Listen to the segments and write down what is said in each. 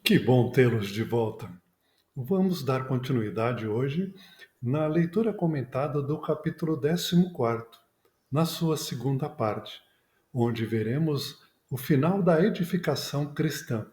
Que bom tê-los de volta. Vamos dar continuidade hoje na leitura comentada do capítulo 14, na sua segunda parte, onde veremos o final da edificação cristã.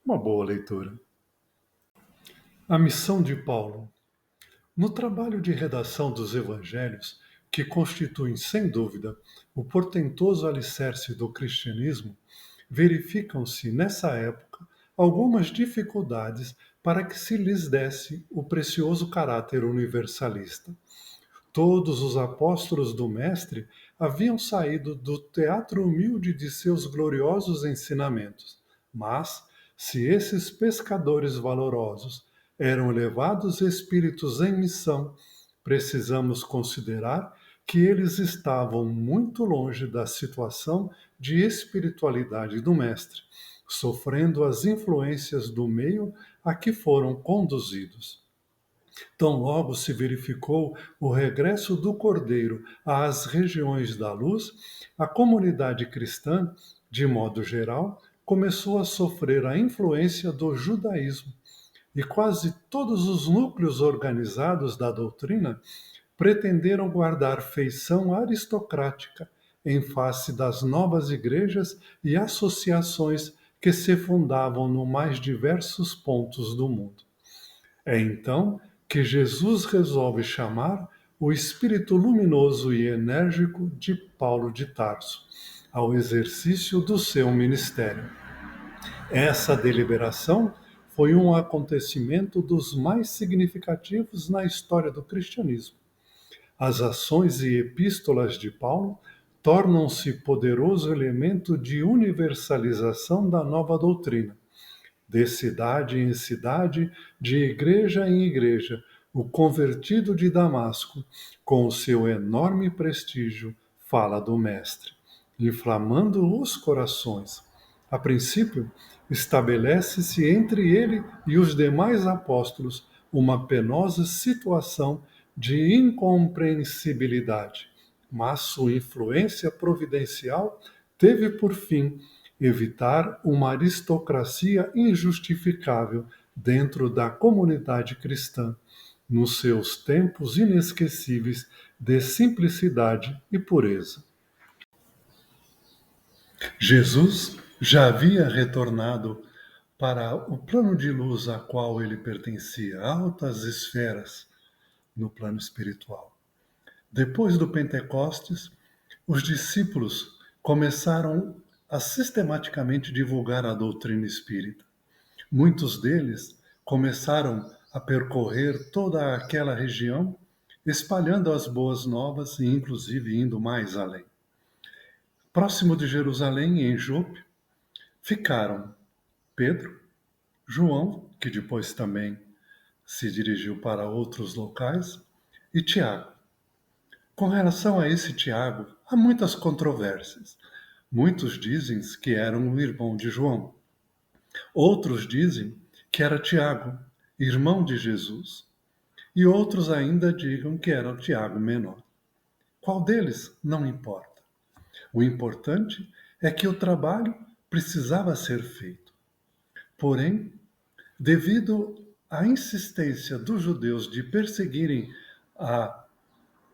Uma boa leitura. A missão de Paulo. No trabalho de redação dos evangelhos, que constituem, sem dúvida, o portentoso alicerce do cristianismo, verificam-se, nessa época, algumas dificuldades para que se lhes desse o precioso caráter universalista. Todos os apóstolos do Mestre haviam saído do teatro humilde de seus gloriosos ensinamentos, mas, se esses pescadores valorosos eram elevados espíritos em missão, precisamos considerar que eles estavam muito longe da situação de espiritualidade do Mestre, sofrendo as influências do meio a que foram conduzidos. Tão logo se verificou o regresso do Cordeiro às regiões da luz, a comunidade cristã, de modo geral, começou a sofrer a influência do judaísmo, e quase todos os núcleos organizados da doutrina pretenderam guardar feição aristocrática em face das novas igrejas e associações que se fundavam nos mais diversos pontos do mundo. É então que Jesus resolve chamar o espírito luminoso e enérgico de Paulo de Tarso ao exercício do seu ministério. Essa deliberação foi um acontecimento dos mais significativos na história do cristianismo. As ações e epístolas de Paulo tornam-se poderoso elemento de universalização da nova doutrina. De cidade em cidade, de igreja em igreja, o convertido de Damasco, com o seu enorme prestígio, fala do Mestre, inflamando os corações. A princípio, estabelece-se entre ele e os demais apóstolos uma penosa situação de incompreensibilidade, mas sua influência providencial teve por fim evitar uma aristocracia injustificável dentro da comunidade cristã, nos seus tempos inesquecíveis de simplicidade e pureza. Jesus já havia retornado para o plano de luz a qual ele pertencia, altas esferas no plano espiritual. Depois do Pentecostes, os discípulos começaram a sistematicamente divulgar a doutrina espírita. Muitos deles começaram a percorrer toda aquela região, espalhando as boas novas e inclusive indo mais além. Próximo de Jerusalém, em Jope, ficaram Pedro, João, que depois também se dirigiu para outros locais, e Tiago. Com relação a esse Tiago, há muitas controvérsias. Muitos dizem que era um irmão de João. Outros dizem que era Tiago, irmão de Jesus. E outros ainda digam que era o Tiago menor. Qual deles? Não importa. O importante é que o trabalho precisava ser feito. Porém, devido à insistência dos judeus de perseguirem a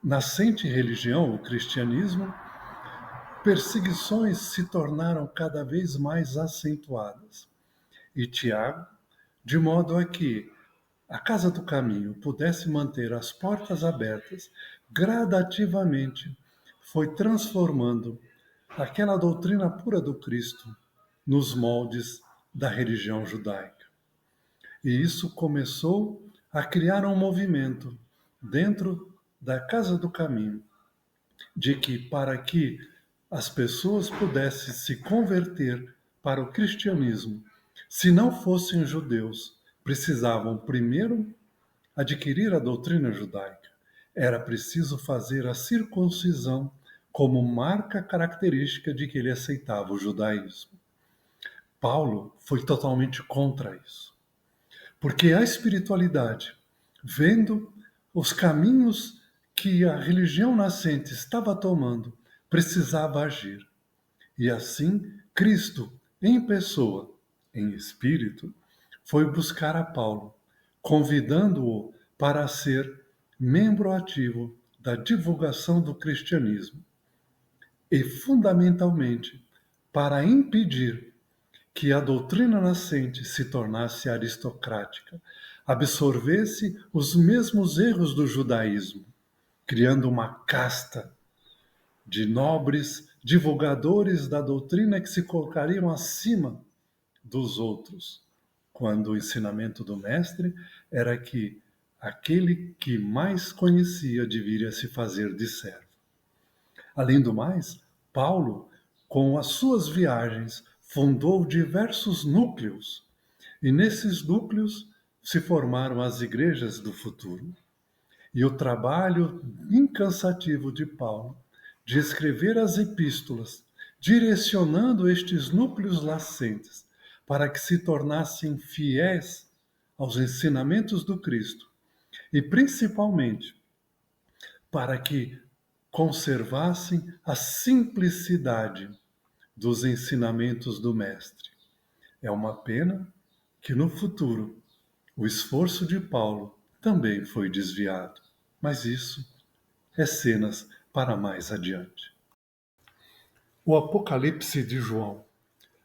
nascente religião, o cristianismo, perseguições se tornaram cada vez mais acentuadas. E Tiago, de modo a que a Casa do Caminho pudesse manter as portas abertas, gradativamente foi transformando aquela doutrina pura do Cristo nos moldes da religião judaica. E isso começou a criar um movimento dentro da Casa do Caminho, de que para que as pessoas pudessem se converter para o cristianismo, se não fossem judeus, precisavam primeiro adquirir a doutrina judaica. Era preciso fazer a circuncisão como marca característica de que ele aceitava o judaísmo. Paulo foi totalmente contra isso. Porque a espiritualidade, vendo os caminhos que a religião nascente estava tomando, precisava agir. E assim, Cristo, em pessoa, em espírito, foi buscar a Paulo, convidando-o para ser membro ativo da divulgação do cristianismo e, fundamentalmente, para impedir que a doutrina nascente se tornasse aristocrática, absorvesse os mesmos erros do judaísmo, criando uma casta de nobres divulgadores da doutrina que se colocariam acima dos outros, quando o ensinamento do mestre era que aquele que mais conhecia deveria se fazer de servo. Além do mais, Paulo, com as suas viagens, fundou diversos núcleos, e nesses núcleos se formaram as igrejas do futuro. E o trabalho incansativo de Paulo de escrever as epístolas, direcionando estes núcleos nascentes para que se tornassem fiéis aos ensinamentos do Cristo e, principalmente, para que conservassem a simplicidade dos ensinamentos do Mestre. É uma pena que no futuro o esforço de Paulo também foi desviado, mas isso é cenas para mais adiante. O Apocalipse de João.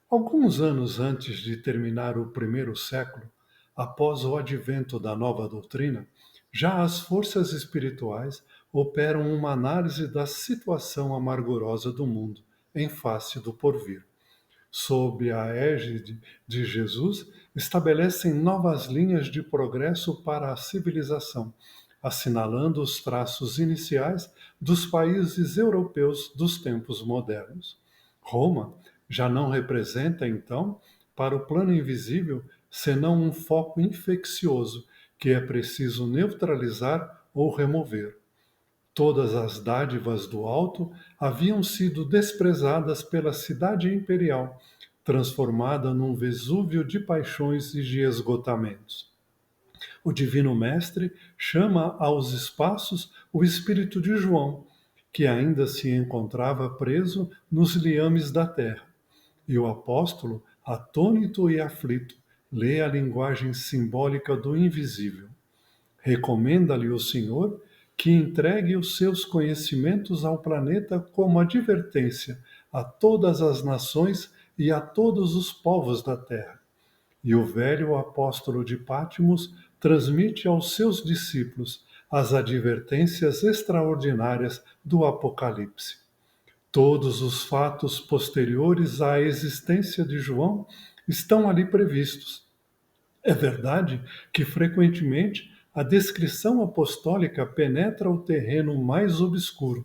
Alguns anos antes de terminar o primeiro século, após o advento da nova doutrina, já as forças espirituais operam uma análise da situação amargurosa do mundo em face do porvir. Sob a égide de Jesus, estabelecem novas linhas de progresso para a civilização, assinalando os traços iniciais dos países europeus dos tempos modernos. Roma já não representa, então, para o plano invisível, senão um foco infeccioso que é preciso neutralizar ou remover. Todas as dádivas do alto haviam sido desprezadas pela cidade imperial, transformada num Vesúvio de paixões e de esgotamentos. O Divino Mestre chama aos espaços o espírito de João, que ainda se encontrava preso nos liames da terra. E o apóstolo, atônito e aflito, lê a linguagem simbólica do invisível. Recomenda-lhe o Senhor que entregue os seus conhecimentos ao planeta como advertência a todas as nações e a todos os povos da terra. E o velho apóstolo de Patmos transmite aos seus discípulos as advertências extraordinárias do Apocalipse. Todos os fatos posteriores à existência de João estão ali previstos. É verdade que, frequentemente, a descrição apostólica penetra o terreno mais obscuro.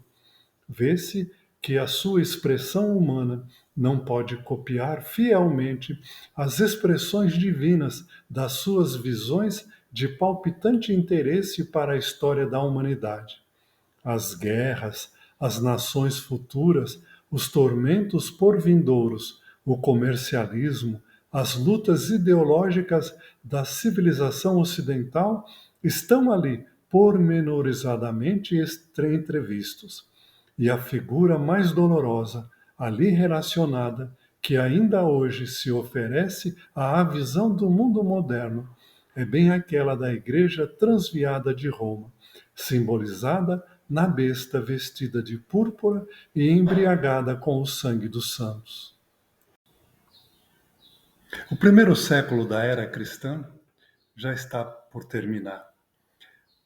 Vê-se que a sua expressão humana não pode copiar fielmente as expressões divinas das suas visões de palpitante interesse para a história da humanidade. As guerras, as nações futuras, os tormentos por vindouros, o comercialismo, as lutas ideológicas da civilização ocidental estão ali pormenorizadamente entrevistos. E a figura mais dolorosa, ali relacionada, que ainda hoje se oferece à visão do mundo moderno, é bem aquela da Igreja transviada de Roma, simbolizada na besta vestida de púrpura e embriagada com o sangue dos santos. O primeiro século da era cristã já está por terminar.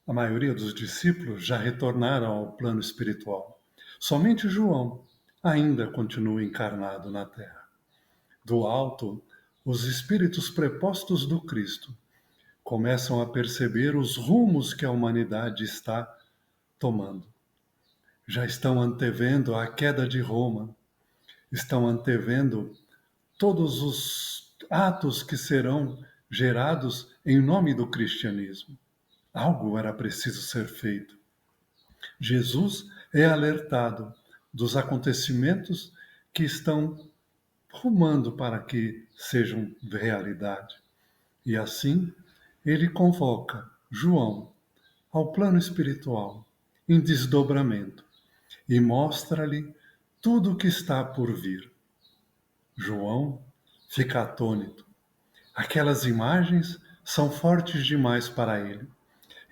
A maioria dos discípulos já retornaram ao plano espiritual. Somente João ainda continua encarnado na terra. Do alto, os espíritos prepostos do Cristo começam a perceber os rumos que a humanidade está tomando. Já estão antevendo a queda de Roma, estão antevendo todos os atos que serão gerados em nome do cristianismo. Algo era preciso ser feito. Jesus é alertado dos acontecimentos que estão rumando para que sejam realidade. E assim, ele convoca João ao plano espiritual, em desdobramento, e mostra-lhe tudo o que está por vir. João fica atônito. Aquelas imagens são fortes demais para ele.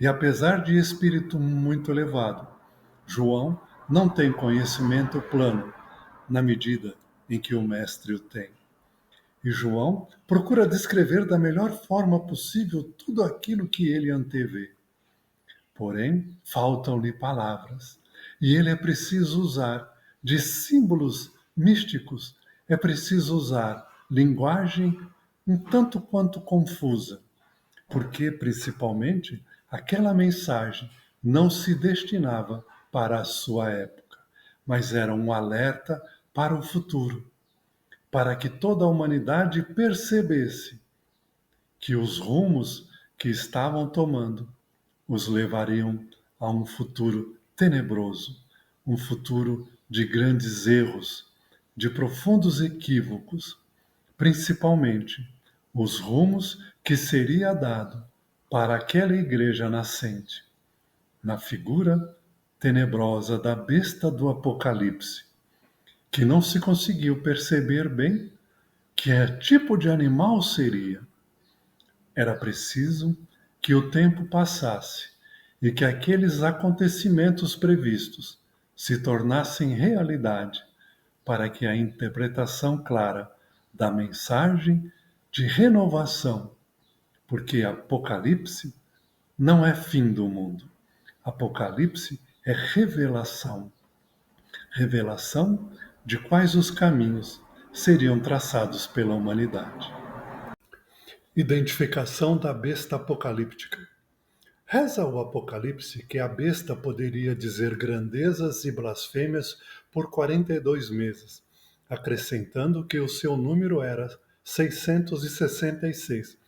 E apesar de espírito muito elevado, João não tem conhecimento plano na medida em que o mestre o tem. E João procura descrever da melhor forma possível tudo aquilo que ele antevê. Porém, faltam-lhe palavras, e ele é preciso usar de símbolos místicos, é preciso usar linguagem um tanto quanto confusa, porque, principalmente, aquela mensagem não se destinava para a sua época, mas era um alerta para o futuro, para que toda a humanidade percebesse que os rumos que estavam tomando os levariam a um futuro tenebroso, um futuro de grandes erros, de profundos equívocos, principalmente os rumos que seria dado para aquela igreja nascente, na figura tenebrosa da besta do Apocalipse, que não se conseguiu perceber bem que tipo de animal seria. Era preciso que o tempo passasse e que aqueles acontecimentos previstos se tornassem realidade para que a interpretação clara da mensagem de renovação, porque Apocalipse não é fim do mundo. Apocalipse é revelação. Revelação de quais os caminhos seriam traçados pela humanidade. Identificação da besta apocalíptica. Reza o Apocalipse que a besta poderia dizer grandezas e blasfêmias por 42 meses, acrescentando que o seu número era 666.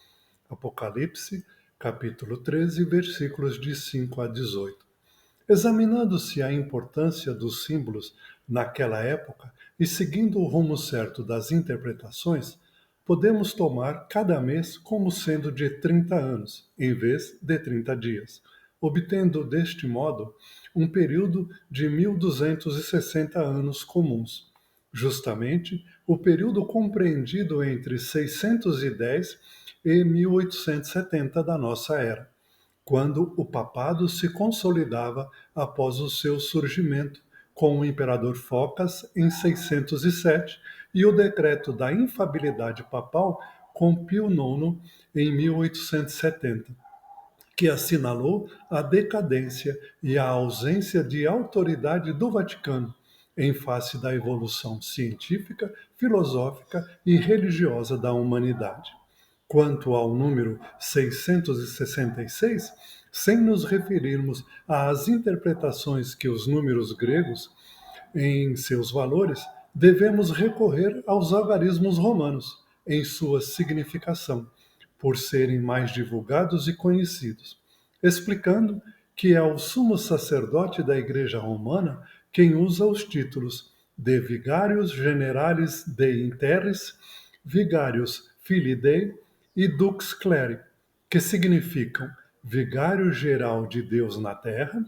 Apocalipse, capítulo 13, versículos de 5 a 18. Examinando-se a importância dos símbolos naquela época e seguindo o rumo certo das interpretações, podemos tomar cada mês como sendo de 30 anos, em vez de 30 dias, obtendo deste modo um período de 1260 anos comuns, justamente o período compreendido entre 610 e 1870 da nossa era, quando o papado se consolidava após o seu surgimento, com o imperador Focas em 607 e o decreto da infabilidade papal com Pio IX em 1870, que assinalou a decadência e a ausência de autoridade do Vaticano em face da evolução científica, filosófica e religiosa da humanidade. Quanto ao número 666, sem nos referirmos às interpretações que os números gregos, em seus valores, devemos recorrer aos algarismos romanos, em sua significação, por serem mais divulgados e conhecidos, explicando que é o sumo sacerdote da Igreja Romana quem usa os títulos de Vicarius Generalis Dei in Terris, Vicarius Filii Dei e Dux Cleri, que significam Vigário Geral de Deus na Terra,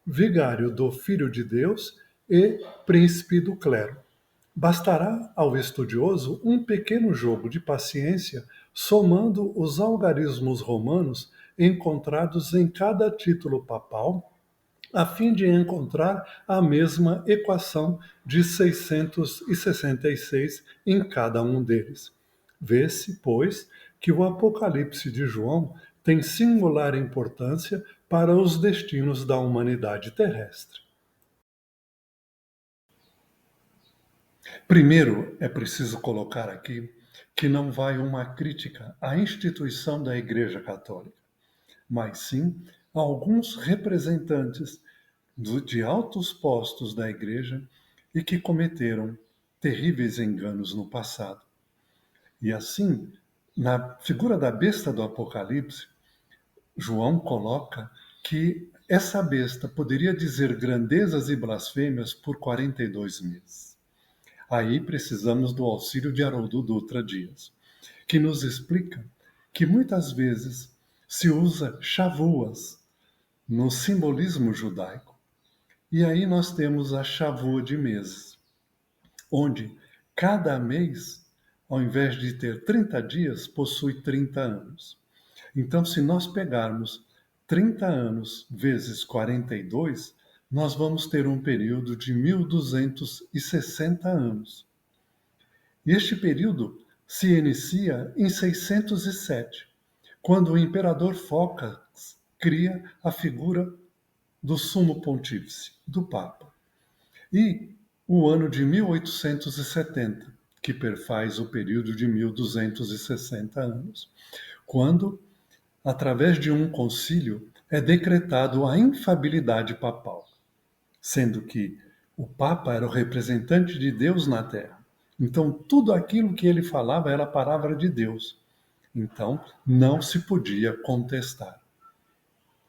Vigário do Filho de Deus e Príncipe do Clero. Bastará ao estudioso um pequeno jogo de paciência somando os algarismos romanos encontrados em cada título papal, a fim de encontrar a mesma equação de 666 em cada um deles. Vê-se, pois, que o Apocalipse de João tem singular importância para os destinos da humanidade terrestre. Primeiro, é preciso colocar aqui que não vai uma crítica à instituição da Igreja Católica, mas sim a alguns representantes de altos postos da Igreja e que cometeram terríveis enganos no passado. E assim, na figura da besta do Apocalipse, João coloca que essa besta poderia dizer grandezas e blasfêmias por 42 meses. Aí precisamos do auxílio de Haroldo Dutra Dias, que nos explica que muitas vezes se usa chavuas no simbolismo judaico. E aí nós temos a chavua de meses, onde cada mês ao invés de ter 30 dias, possui 30 anos. Então, se nós pegarmos 30 anos vezes 42, nós vamos ter um período de 1260 anos. E este período se inicia em 607, quando o imperador Focas cria a figura do sumo pontífice, do Papa. E o ano de 1870, que perfaz o período de 1260 anos, quando, através de um concílio, é decretado a infabilidade papal, sendo que o Papa era o representante de Deus na Terra. Então, tudo aquilo que ele falava era a palavra de Deus. Então, não se podia contestar.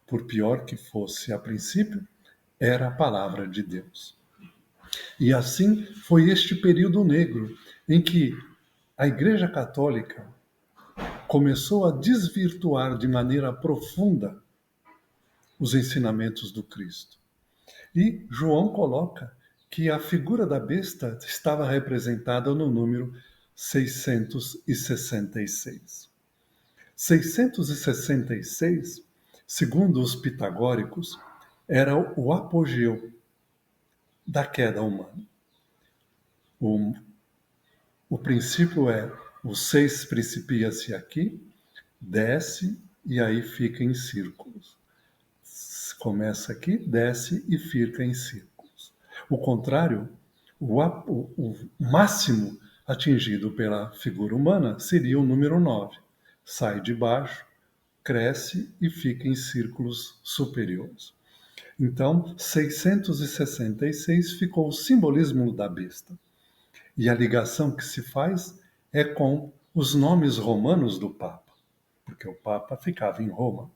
Por pior que fosse a princípio, era a palavra de Deus. E assim foi este período negro em que a Igreja Católica começou a desvirtuar de maneira profunda os ensinamentos do Cristo. E João coloca que a figura da besta estava representada no número 666. 666, segundo os pitagóricos, era o apogeu da queda humana. O princípio é: o 6 principia-se aqui, desce e aí fica em círculos. Começa aqui, desce e fica em círculos. O contrário, o máximo atingido pela figura humana seria o número 9. Sai de baixo, cresce e fica em círculos superiores. Então, 666 ficou o simbolismo da besta. E a ligação que se faz é com os nomes romanos do Papa, porque o Papa ficava em Roma.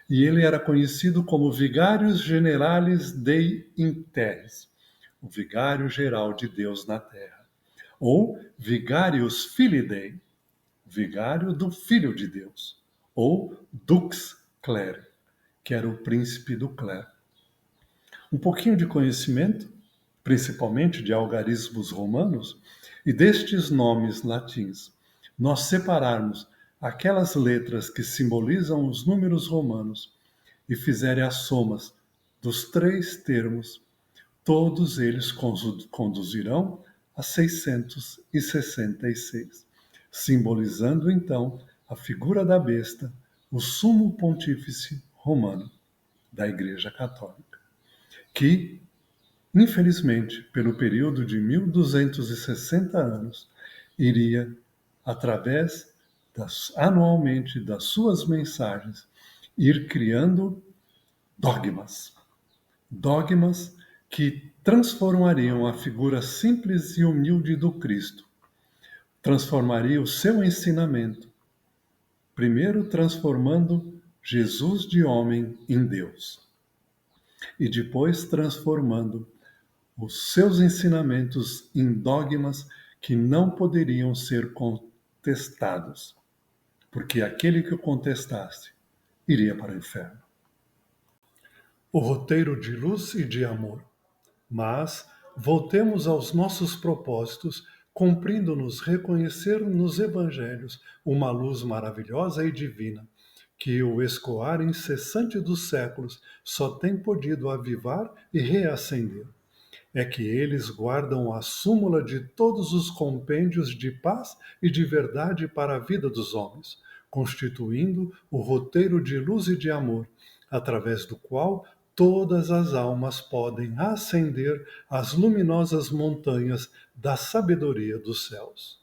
E ele era conhecido como Vicarius Generalis Dei in Terris, o vigário geral de Deus na Terra, ou Vicarius Filii Dei, vigário do Filho de Deus, ou Dux Cleri, que era o príncipe do clero. Um pouquinho de conhecimento, principalmente de algarismos romanos, e destes nomes latins, nós separarmos aquelas letras que simbolizam os números romanos e fizerem as somas dos 3 termos, todos eles conduzirão a 666, simbolizando então a figura da besta, o sumo pontífice romano da Igreja Católica, que, infelizmente, pelo período de 1260 anos, iria, anualmente, das suas mensagens, ir criando dogmas. Dogmas que transformariam a figura simples e humilde do Cristo. Transformaria o seu ensinamento, primeiro transformando Jesus de homem em Deus, e depois transformando os seus ensinamentos em dogmas que não poderiam ser contestados, porque aquele que o contestasse iria para o inferno. O roteiro de luz e de amor. Mas voltemos aos nossos propósitos, cumprindo-nos reconhecer nos evangelhos uma luz maravilhosa e divina, que o escoar incessante dos séculos só tem podido avivar e reacender. É que eles guardam a súmula de todos os compêndios de paz e de verdade para a vida dos homens, constituindo o roteiro de luz e de amor, através do qual todas as almas podem ascender às luminosas montanhas da sabedoria dos céus.